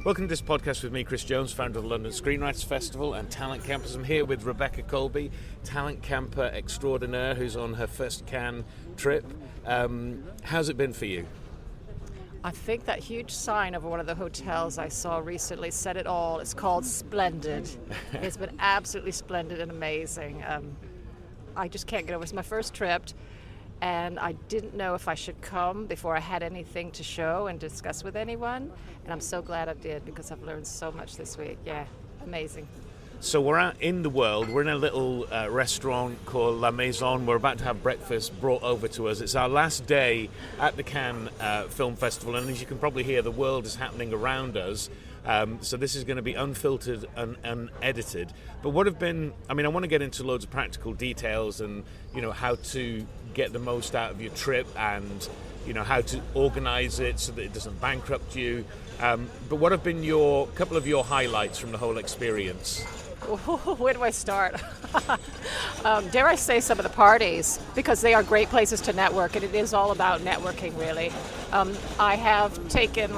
Welcome to this podcast with me, Chris Jones, founder of the London Screenwriters Festival and Talent Campers. I'm here with Rebecca Colby, talent camper extraordinaire who's on her first Cannes trip. How's it been for you? I think that huge sign over one of the hotels I saw recently said it all. It's called Splendid. It's been absolutely splendid and amazing. I just can't get over it. It's my first trip, and I didn't know if I should come before I had anything to show and discuss with anyone. And I'm so glad I did because I've learned so much this week. Yeah, amazing. So we're out in the world. We're in a little restaurant called La Maison. We're about to have breakfast brought over to us. It's our last day at the Cannes Film Festival, and as you can probably hear, the world is happening around us. So this is going to be unfiltered and unedited. But what have been, I want to get into loads of practical details and, how to get the most out of your trip and, how to organize it so that it doesn't bankrupt you. But what have been couple of your highlights from the whole experience? Where do I start? Dare I say some of the parties, because they are great places to network, and it is all about networking, really. I have taken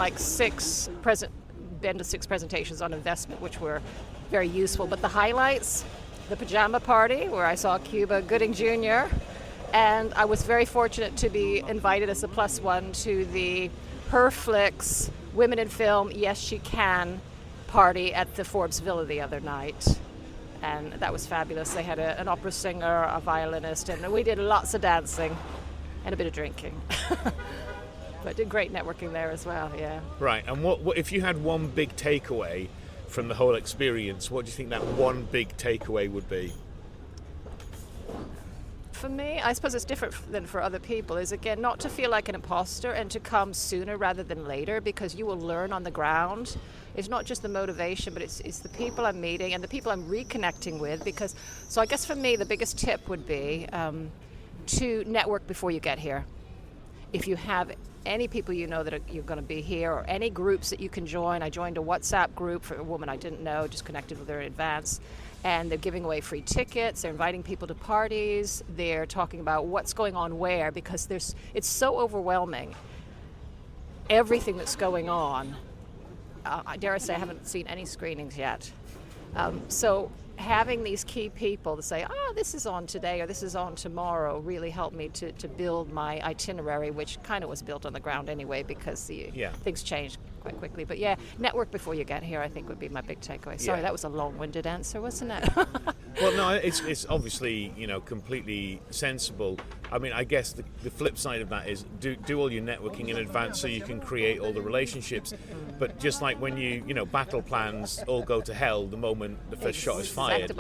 been to 6 presentations on investment, which were very useful. But the highlights, the pajama party, where I saw Cuba Gooding Jr., and I was very fortunate to be invited as a +1 to the Herflix Women in Film Yes She Can party at the Forbes Villa the other night. And that was fabulous. They had an opera singer, a violinist, and we did lots of dancing and a bit of drinking. But did great networking there as well, yeah. Right, and what if you had one big takeaway from the whole experience, what do you think that one big takeaway would be? For me, I suppose it's different than for other people, is again not to feel like an imposter and to come sooner rather than later, because you will learn on the ground. It's not just the motivation, but it's the people I'm meeting and the people I'm reconnecting with. So I guess for me the biggest tip would be to network before you get here. If you have any people that you're going to be here, or any groups that you can join. I joined a WhatsApp group for a woman I didn't know, just connected with her in advance, and they're giving away free tickets, they're inviting people to parties, they're talking about what's going on where, because it's so overwhelming, everything that's going on. I dare say I haven't seen any screenings yet. So having these key people to say, this is on today or this is on tomorrow, really helped me to build my itinerary, which kind of was built on the ground anyway because things changed quite quickly. But network before you get here, I think, would be my big takeaway. Sorry, that was a long-winded answer, wasn't it? Well, no, it's obviously, completely sensible. I guess the flip side of that is do all your networking in advance so you can create all the relationships. But just like when battle plans all go to hell the moment the first shot is fired.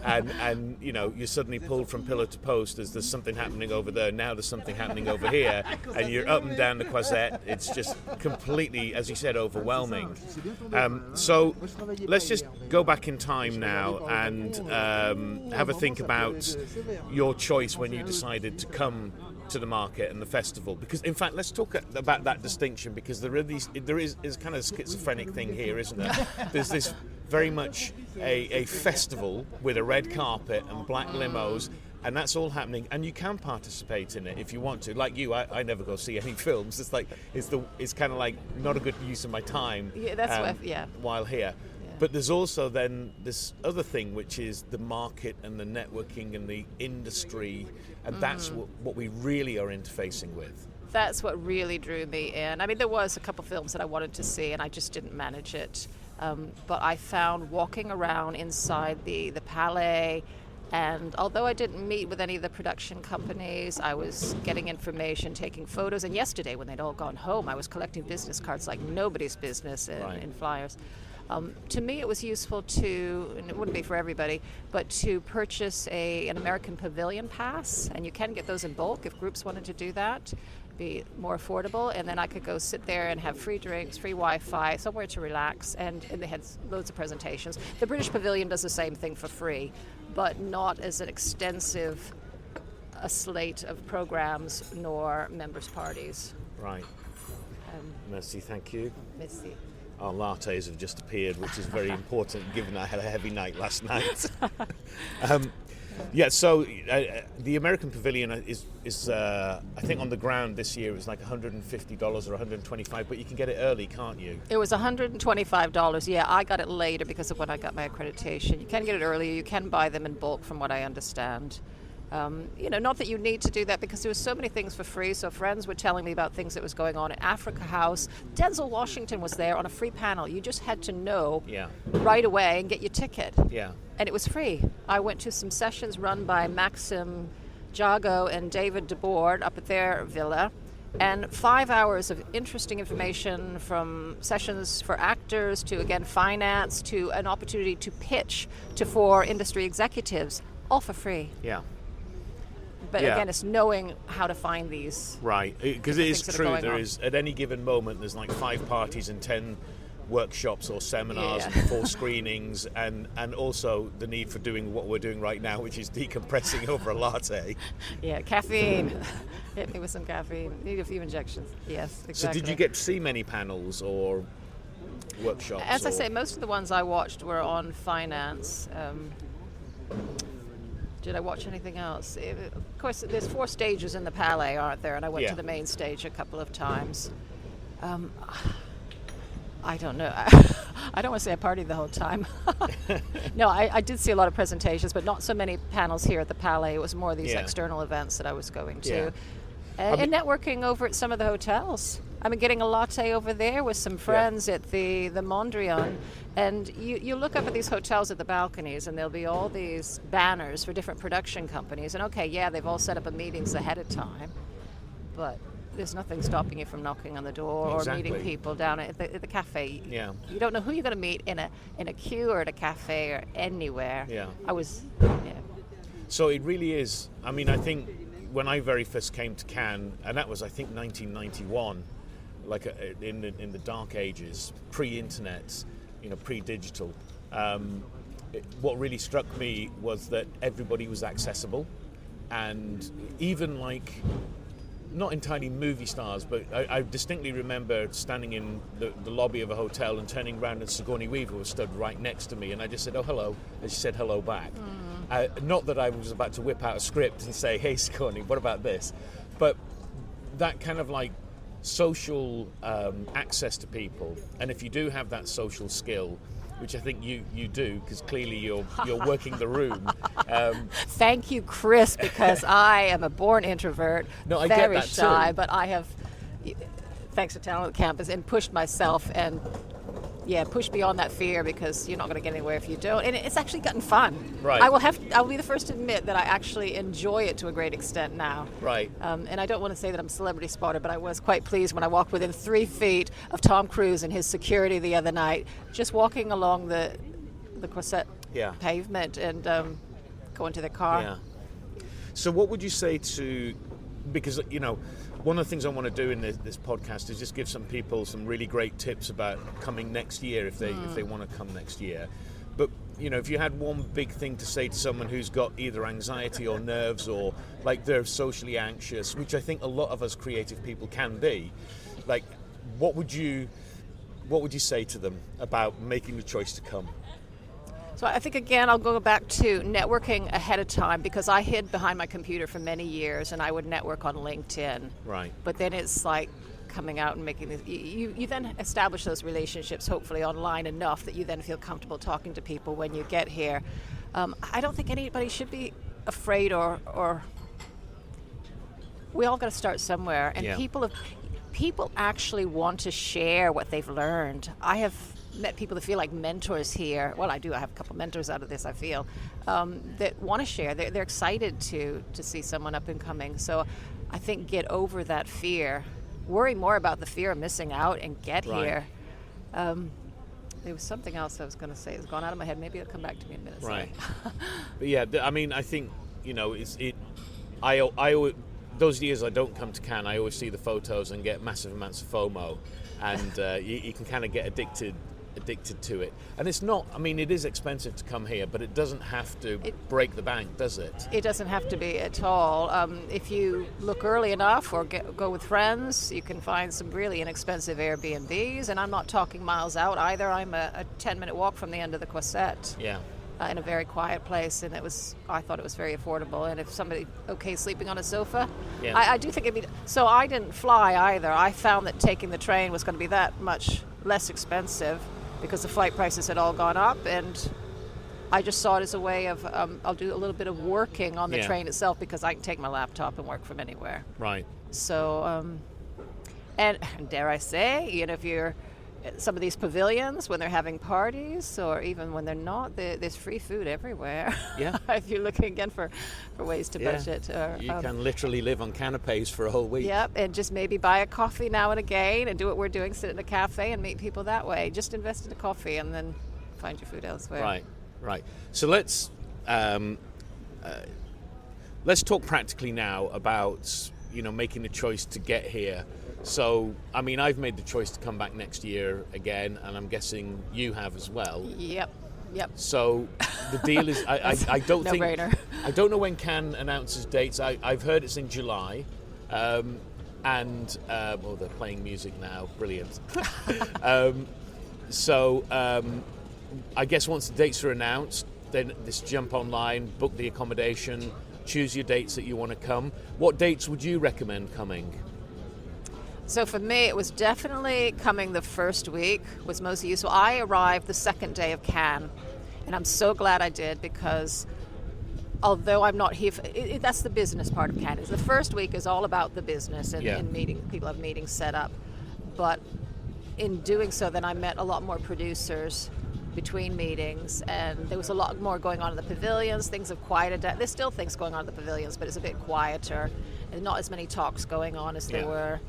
And you're suddenly pulled from pillar to post as there's something happening over there, now there's something happening over here, and you're up and down the Croisette. It's just completely, as you said, overwhelming. So let's just go back in time now and have a think about your choice when you decided to come to the market and the festival, because in fact let's talk about that distinction, because there is kind of a schizophrenic thing here, isn't there? There's this very much a festival with a red carpet and black limos, and that's all happening, and you can participate in it if you want to. Like you, I never go see any films. It's kind of like not a good use of my time. While here. But there's also then this other thing, which is the market and the networking and the industry, and that's what we really are interfacing with. That's what really drew me in. There was a couple films that I wanted to see, and I just didn't manage it. But I found walking around inside the Palais, and although I didn't meet with any of the production companies, I was getting information, taking photos. And yesterday, when they'd all gone home, I was collecting business cards like nobody's business in flyers. To me, it was useful and it wouldn't be for everybody, but to purchase an American Pavilion pass, and you can get those in bulk if groups wanted to do that, be more affordable, and then I could go sit there and have free drinks, free Wi-Fi, somewhere to relax, and they had loads of presentations. The British Pavilion does the same thing for free, but not as an extensive a slate of programs nor members' parties. Right. Merci, thank you. Merci. Our lattes have just appeared, which is very important given I had a heavy night last night. Yeah, so the American Pavilion is I think on the ground this year is like $150 or $125, but you can get it early, can't you? It was $125. Yeah, I got it later because of when I got my accreditation. You can get it earlier. You can buy them in bulk, from what I understand. Not that you need to do that because there were so many things for free. So friends were telling me about things that was going on at Africa House. Denzel Washington was there on a free panel. You just had to know right away and get your ticket. Yeah. And it was free. I went to some sessions run by Maxim Jago and David DeBoard up at their villa. And 5 hours of interesting information, from sessions for actors to, again, finance, to an opportunity to pitch for industry executives, all for free. Yeah. But again, it's knowing how to find these. Right, because it is true. There is, at any given moment, there's like 5 parties and 10 workshops or seminars and 4 screenings, and also the need for doing what we're doing right now, which is decompressing over a latte. Yeah, caffeine. Hit me with some caffeine. Need a few injections. Yes, exactly. So did you get to see many panels or workshops? As I say, most of the ones I watched were on finance. Did I watch anything else? Of course, there's 4 stages in the Palais, aren't there? And I went to the main stage a couple of times. I don't know. I don't want to say I partied the whole time. No, I did see a lot of presentations, but not so many panels here at the Palais. It was more these external events that I was going to. Yeah. And networking over at some of the hotels. I mean, getting a latte over there with some friends at the Mondrian. And you look up at these hotels at the balconies, and there'll be all these banners for different production companies. And they've all set up meetings ahead of time. But there's nothing stopping you from knocking on the door or meeting people down at the cafe. Yeah. You don't know who you're going to meet in a queue or at a cafe or anywhere. Yeah. So it really is. I mean, I think when I very first came to Cannes, and that was, I think, 1991, like in the dark ages, pre-internet, pre-digital. What really struck me was that everybody was accessible, and even like, not entirely movie stars, but I distinctly remember standing in the lobby of a hotel and turning around, and Sigourney Weaver was stood right next to me, and I just said, "Oh, hello," and she said hello back. Not that I was about to whip out a script and say, "Hey, Sigourney, what about this?" But that kind of like social access to people, and if you do have that social skill, which I think you do, because clearly you're working the room. Thank you, Chris, because I am a born introvert, I very get that shy, too. But I have, thanks to Talent Campus, and pushed myself and push beyond that fear, because you're not going to get anywhere if you don't. And it's actually gotten fun. Right. I'll be the first to admit that I actually enjoy it to a great extent now. Right. And I don't want to say that I'm a celebrity spotter, but I was quite pleased when I walked within 3 feet of Tom Cruise and his security the other night, just walking along the Croisette pavement and going to the car. Yeah. So what would you say to, because, one of the things I want to do in this podcast is just give some people some really great tips about coming next year if they want to come next year. But, if you had one big thing to say to someone who's got either anxiety or nerves, or like they're socially anxious, which I think a lot of us creative people can be, like, what would you say to them about making the choice to come? So I think, again, I'll go back to networking ahead of time, because I hid behind my computer for many years and I would network on LinkedIn. Right. But then it's like coming out and making this. You then establish those relationships, hopefully online enough that you then feel comfortable talking to people when you get here. I don't think anybody should be afraid or we all got to start somewhere. And people actually want to share what they've learned. I have met people that feel like mentors here. Well, I do. I have a couple mentors out of this, I feel, that want to share. They're excited to see someone up and coming. So I think get over that fear. Worry more about the fear of missing out and get here. There was something else I was going to say. It's gone out of my head. Maybe it'll come back to me in a minute. Right. But I mean, I think, I those years I don't come to Cannes, I always see the photos and get massive amounts of FOMO, and you can kind of get addicted to it. And it's not, it is expensive to come here, but it doesn't have to break the bank, does it? It doesn't have to be at all. If you look early enough or go with friends, you can find some really inexpensive Airbnbs, and I'm not talking miles out either. I'm a 10-minute walk from the end of the Croisette. Yeah. in a very quiet place, and I thought it was very affordable. And if somebody sleeping on a sofa, Yeah. I do think it'd be. So I didn't fly either. I found that taking the train was going to be that much less expensive because the flight prices had all gone up, and I just saw it as a way of I'll do a little bit of working on the train itself because I can take my laptop and work from anywhere. Right. So, and dare I say, if you're some of these pavilions when they're having parties, or even when they're not, there's free food everywhere. Yeah. If you're looking again for ways to budget. You can literally live on canapes for a whole week. Yep, and just maybe buy a coffee now and again and do what we're doing, sit in a cafe and meet people that way. Just invest in a coffee and then find your food elsewhere. Right. So let's talk practically now about making the choice to get here. So, I mean, I've made the choice to come back next year again, and I'm guessing you have as well. Yep. So the deal is, I don't think, no-brainer. I don't know when Cannes announces dates. I've heard it's in July, and they're playing music now. Brilliant. So I guess once the dates are announced, then just jump online, book the accommodation, choose your dates that you want to come. What dates would you recommend coming? So for me, it was definitely coming the first week was most useful. I arrived the second day of Cannes, and I'm so glad I did because although I'm not here, that's the business part of Cannes. The first week is all about the business and meeting. People have meetings set up. But in doing so, then I met a lot more producers between meetings, and there was a lot more going on in the pavilions. Things have quieted down. There's still things going on in the pavilions, but it's a bit quieter, and not as many talks going on as there were.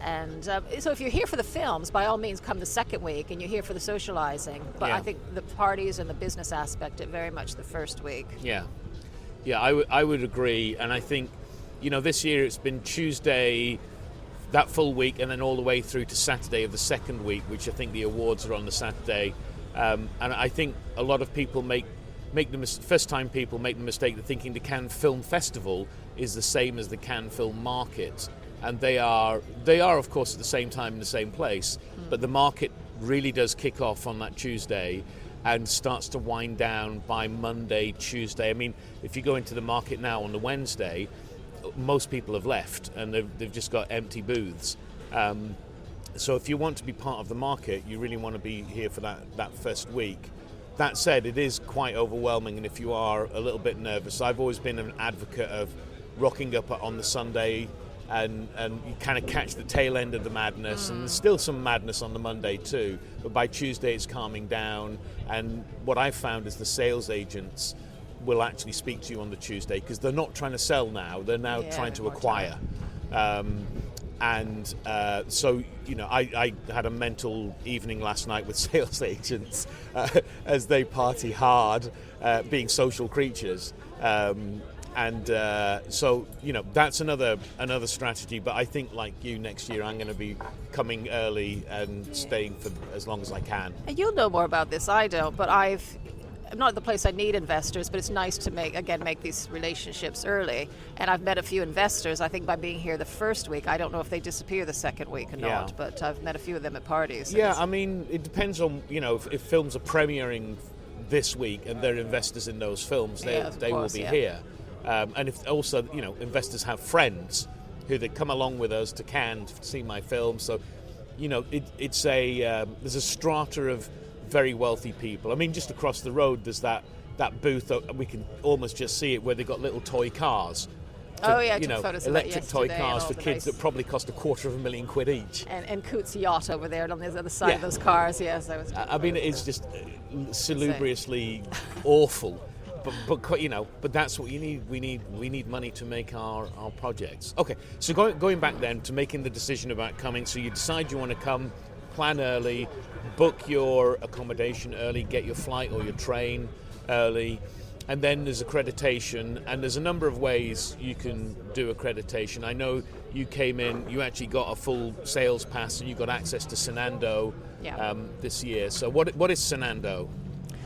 And so if you're here for the films, by all means come the second week, and you're here for the socializing. But I think the parties and the business aspect are very much the first week. Yeah, I would agree. And I think, this year it's been Tuesday, that full week, and then all the way through to Saturday of the second week, which I think the awards are on the Saturday. And I think a lot of people first-time people make the mistake of thinking the Cannes Film Festival is the same as the Cannes Film Market. And they are of course at the same time in the same place, but the market really does kick off on that Tuesday and starts to wind down by Monday, Tuesday. I mean, if you go into the market now on the Wednesday, most people have left and they've just got empty booths. So if you want to be part of the market, you really want to be here for that first week. That said, it is quite overwhelming, and if you are a little bit nervous, I've always been an advocate of rocking up on the Sunday and you kind of catch the tail end of the madness, and there's still some madness on the Monday too, but by Tuesday it's calming down. And what I've found is the sales agents will actually speak to you on the Tuesday because they're not trying to sell now, they're now trying to acquire. So I had a mental evening last night with sales agents as they party hard, being social creatures. So that's another strategy. But I think, like you, next year I'm going to be coming early and staying for as long as I can. And you'll know more about this. I don't, but I'm not at the place I need investors, but it's nice to make these relationships early. And I've met a few investors, I think, by being here the first week. I don't know if they disappear the second week or not, but I've met a few of them at parties. Yeah, I mean, it depends on, if films are premiering this week and they're investors in those films, they will be here. And if also, investors have friends who they come along with us to Cannes to see my film. So, there's a strata of very wealthy people. I mean, just across the road, there's that booth, we can almost just see it, where they've got little toy cars. I took photos of that electric toy cars for kids nice. That probably cost £250,000 each. And Coots yacht over there on the other side of those cars. Yes, I mean, it's just salubriously awful. But that's what you need. We need money to make our projects. Okay, so going back then to making the decision about coming. So you decide you want to come, plan early, book your accommodation early, get your flight or your train early, and then there's accreditation. And there's a number of ways you can do accreditation. I know you came in, you actually got a full sales pass, and you got access to Senando this year. So what is Senando?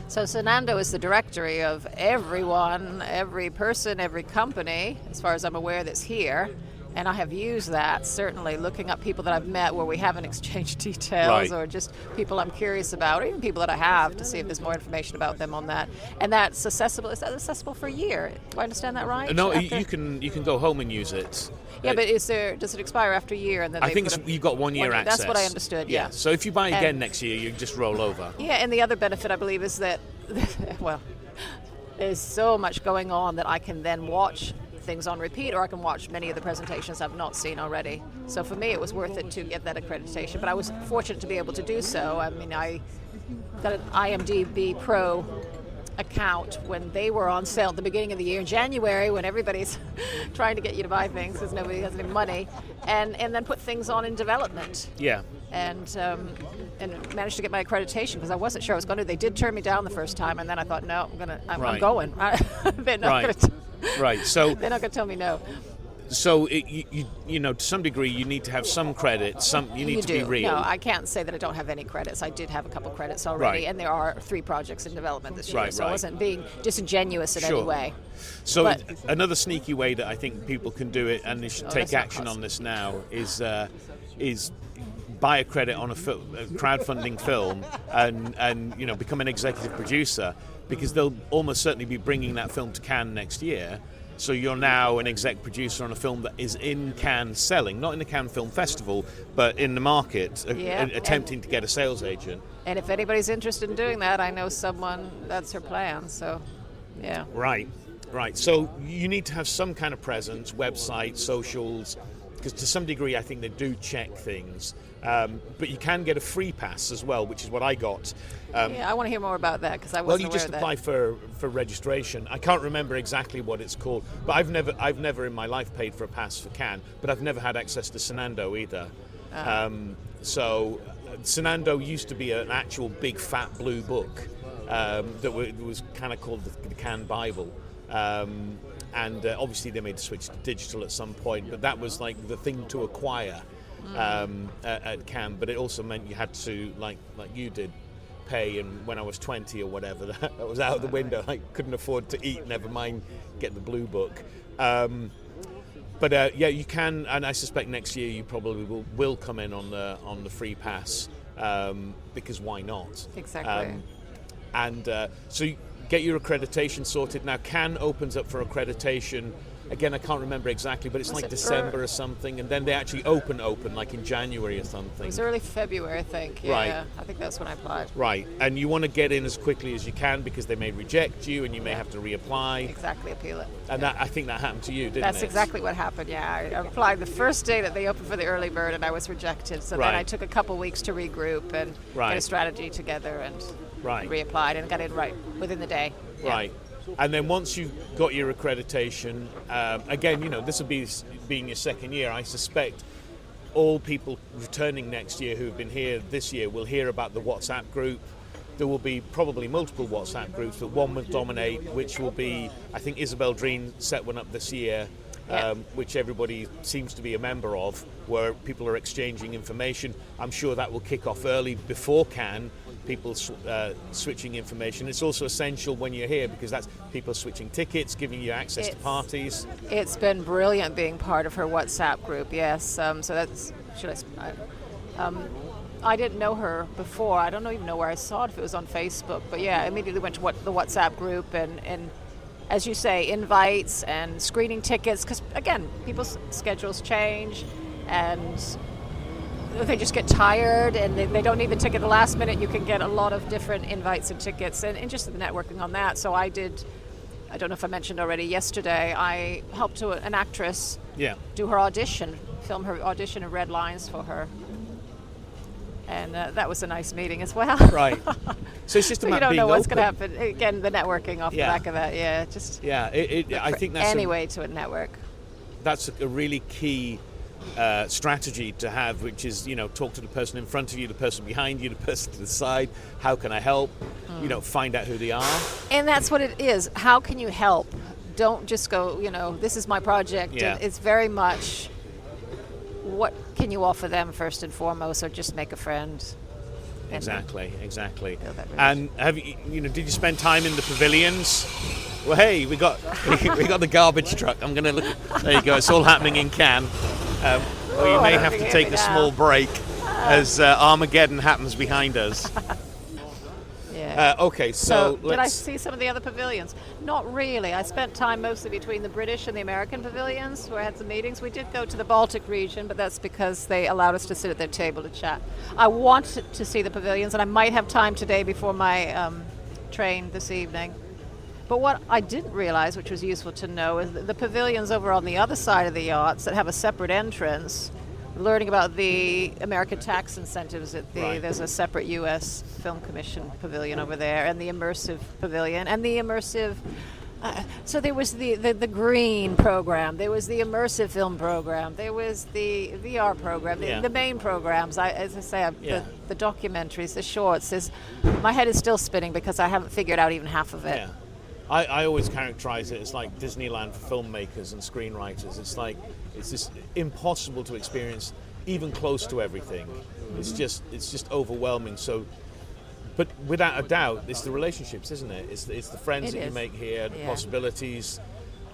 So Senando is the directory of everyone, every person, every company, as far as I'm aware, that's here. And I have used that, certainly, looking up people that I've met where we haven't exchanged details, or just people I'm curious about, or even people that I have, to see if there's more information about them on that. And that's accessible. Is that accessible for a year? Do I understand that right? No, you can go home and use it. Yeah, but does it expire after a year? And then I think you've got 1 year access. That's what I understood, yeah. So if you buy again next year, you just roll over. Yeah, and the other benefit, I believe, is that, well, there's so much going on that I can then watch things on repeat, or I can watch many of the presentations I've not seen already. So for me, it was worth it to get that accreditation, but I was fortunate to be able to do so. I mean, I got an IMDb Pro account when they were on sale at the beginning of the year in January, when everybody's trying to get you to buy things because nobody has any money, and then put things on in development. Yeah. And managed to get my accreditation because I wasn't sure I was going to. They did turn me down the first time, and then I thought, no, I'm going. They're not going to. Right. So they're not going to tell me no. So you know, to some degree, you need to have some credit. You need to be real. No, I can't say that I don't have any credits. I did have a couple credits already, and there are 3 projects in development this year. So I wasn't being disingenuous in any way. So another sneaky way that I think people can do it, and they should take action on this now, is buy a credit on a crowdfunding film, and you know, become an executive producer, because they'll almost certainly be bringing that film to Cannes next year. So you're now an exec producer on a film that is in Cannes selling, not in the Cannes Film Festival, but in the market, attempting to get a sales agent. And if anybody's interested in doing that, I know someone, that's her plan, so yeah. Right. So you need to have some kind of presence, website, socials, because to some degree I think they do check things. But you can get a free pass as well, which is what I got. I want to hear more about that, because I wasn't aware of that. Well, you just apply for registration. I can't remember exactly what it's called, but I've never in my life paid for a pass for Cannes, but I've never had access to Senando either. So Senando used to be an actual big fat blue book that was kind of called the Cannes Bible. And obviously they made the switch to digital at some point, but that was like the thing to acquire at Cannes. But it also meant you had to, like you did, pay, and when I was 20 or whatever, that was out of the window. I couldn't afford to eat, never mind get the blue book. But you can, and I suspect next year you probably will come in on the free pass, because why not? Exactly. So you get your accreditation sorted. Now Cannes opens up for accreditation. Again, I can't remember exactly, but it's like December or something, and then they actually open like in January or something. It was early February, I think. Yeah, right. I think that's when I applied. Right, and you want to get in as quickly as you can, because they may reject you and you may have to reapply. Exactly, appeal it. And I think that happened to you, didn't it? That's exactly what happened, yeah. I applied the first day that they opened for the early bird, and I was rejected. So then I took a couple weeks to regroup and get a strategy together, and reapplied, and got in right within the day. Yeah. Right. And then once you've got your accreditation, again, you know, this will be being your second year. I suspect all people returning next year who have been here this year will hear about the WhatsApp group. There will be probably multiple WhatsApp groups, but one will dominate, which will be, I think Isabel Dreen set one up this year, which everybody seems to be a member of, where people are exchanging information. I'm sure that will kick off early before Cannes, people switching information. It's also essential when you're here, because that's people switching tickets, giving you access to parties. It's been brilliant being part of her WhatsApp group, yes. So that's, I didn't know her before. I don't even know where I saw it, if it was on Facebook. But yeah, I immediately went to the WhatsApp group, and as you say, invites and screening tickets, because again, people's schedules change, and they just get tired, and they don't need the ticket at the last minute. You can get a lot of different invites and tickets, and just the networking on that. So I don't know if I mentioned already, yesterday I helped an actress do her audition, film her audition, and read lines for her. And that was a nice meeting as well. Right. So it's just about being open. You don't know what's going to happen. Again, the networking off the back of that. Yeah, just. Yeah, I think that's any way to a network. That's a really key strategy to have, which is, you know, talk to the person in front of you, the person behind you, the person to the side. How can I help? You know, find out who they are. And that's what it is. How can you help? Don't just go, you know, this is my project. Yeah. It's very much, what can you offer them first and foremost, or just make a friend? Exactly. And have you know, did you spend time in the pavilions? Well, hey, we got the garbage truck. I'm gonna look. There you go. It's all happening in Cannes. We may have to take a small break as Armageddon happens behind us. Yeah. Okay, so did I see some of the other pavilions? Not really. I spent time mostly between the British and the American pavilions where I had some meetings. We did go to the Baltic region, but that's because they allowed us to sit at their table to chat. I want to see the pavilions, and I might have time today before my train this evening. But what I didn't realize, which was useful to know, is that the pavilions over on the other side of the yachts that have a separate entrance, learning about the American tax incentives there's a separate U.S. Film Commission pavilion over there, and the immersive pavilion, and the immersive. So there was the green program, there was the immersive film program, there was the VR program, the main programs. As I say, the documentaries, the shorts. My head is still spinning because I haven't figured out even half of it. Yeah. I always characterize it as like Disneyland for filmmakers and screenwriters. It's just impossible to experience even close to everything. It's just overwhelming. So, but without a doubt, it's the relationships, isn't it? It's the friends that you make here, the possibilities.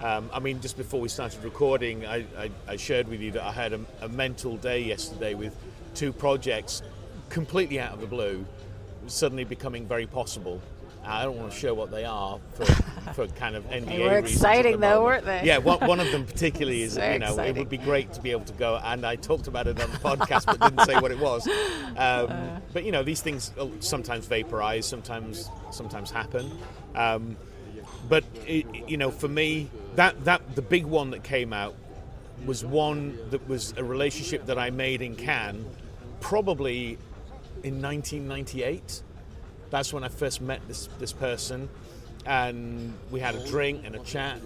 I mean, just before we started recording, I shared with you that I had a mental day yesterday with 2 projects completely out of the blue, suddenly becoming very possible. I don't want to share what they are for kind of NDA They were reasons exciting though, weren't they? Yeah, one of them particularly is, exciting. It would be great to be able to go, and I talked about it on the podcast but didn't say what it was. But these things sometimes vaporize, sometimes happen. But for me, that the big one that came out was one that was a relationship that I made in Cannes, probably in 1998. That's when I first met this person, and we had a drink and a chat,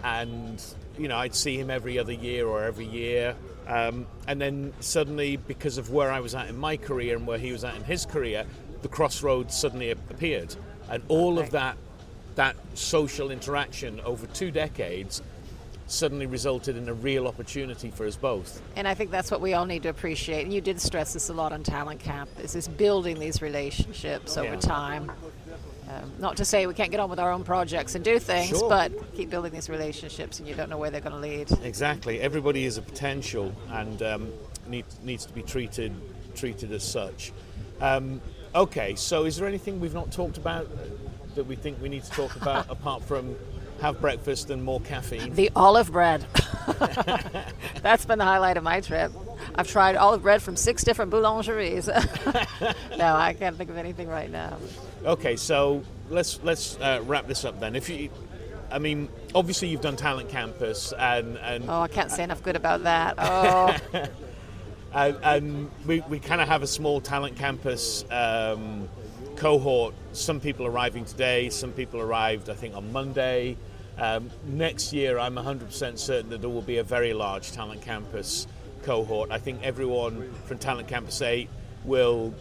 and I'd see him every other year or every year, and then suddenly, because of where I was at in my career and where he was at in his career, the crossroads suddenly appeared, and all of that social interaction over 2 decades suddenly resulted in a real opportunity for us both. And I think that's what we all need to appreciate. And you did stress this a lot on Talent Camp, is this building these relationships over time. Not to say we can't get on with our own projects and do things, but keep building these relationships, and you don't know where they're going to lead. Exactly. Everybody is a potential, and needs to be treated as such. Okay, so is there anything we've not talked about that we think we need to talk about apart from have breakfast and more caffeine? The olive bread. That's been the highlight of my trip. I've tried olive bread from 6 different boulangeries. No, I can't think of anything right now. Okay, so let's wrap this up then. Obviously you've done Talent Campus and I can't say enough good about that. Oh. And we kind of have a small Talent Campus cohort. Some people arriving today, some people arrived I think on Monday. Next year I'm 100% certain that there will be a very large Talent Campus cohort. I think everyone from Talent Campus 8 will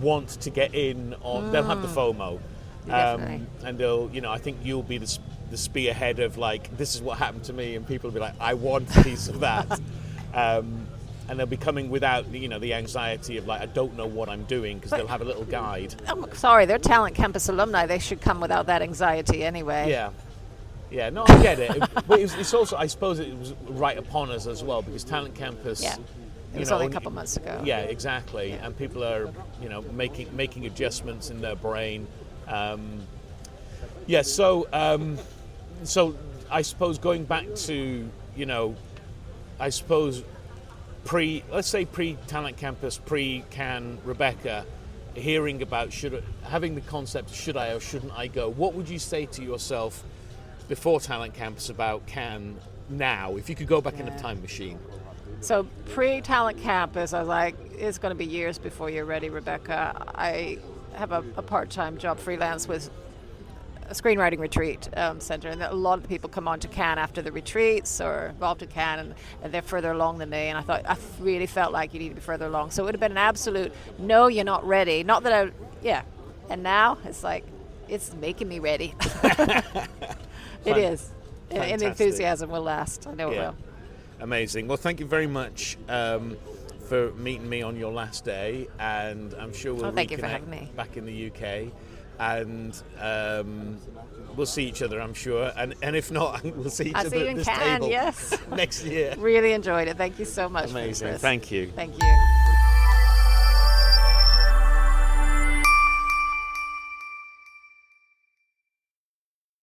want to get in on, they'll have the FOMO. And they'll, I think you'll be the spearhead of like, this is what happened to me, and people will be like, I want a piece of that. And they'll be coming without, the anxiety of like, I don't know what I'm doing, because they'll have a little guide. I'm sorry, they're Talent Campus alumni. They should come without that anxiety anyway. Yeah, no, I get it. But it's also, I suppose it was right upon us as well, because Talent Campus... Yeah, it was only a couple months ago. Yeah, exactly. Yeah. And people are, making adjustments in their brain. So I suppose going back to, let's say pre-Talent Campus, pre-Cannes, Rebecca, hearing about having the concept of should I or shouldn't I go, what would you say to yourself before Talent Campus about Cannes now, if you could go back in a time machine? So pre-Talent Campus, I was like, it's going to be years before you're ready, Rebecca. I have a part-time job freelance with a screenwriting retreat center, and a lot of the people come on to Cannes after the retreats or involved in Cannes, and they're further along than me, and I really felt like you need to be further along. So it would have been an absolute, no, you're not ready. Not that and now it's like, it's making me ready. It is. And the enthusiasm will last. I know it will. Amazing. Well, thank you very much for meeting me on your last day, and I'm sure we'll thank you for having me. back in the UK. and we'll see each other, I'm sure. And if not, we'll see each I'll other see you at in this Cannes, table yes. next year. Really enjoyed it. Thank you so much. Amazing. Chris. Thank you. Thank you.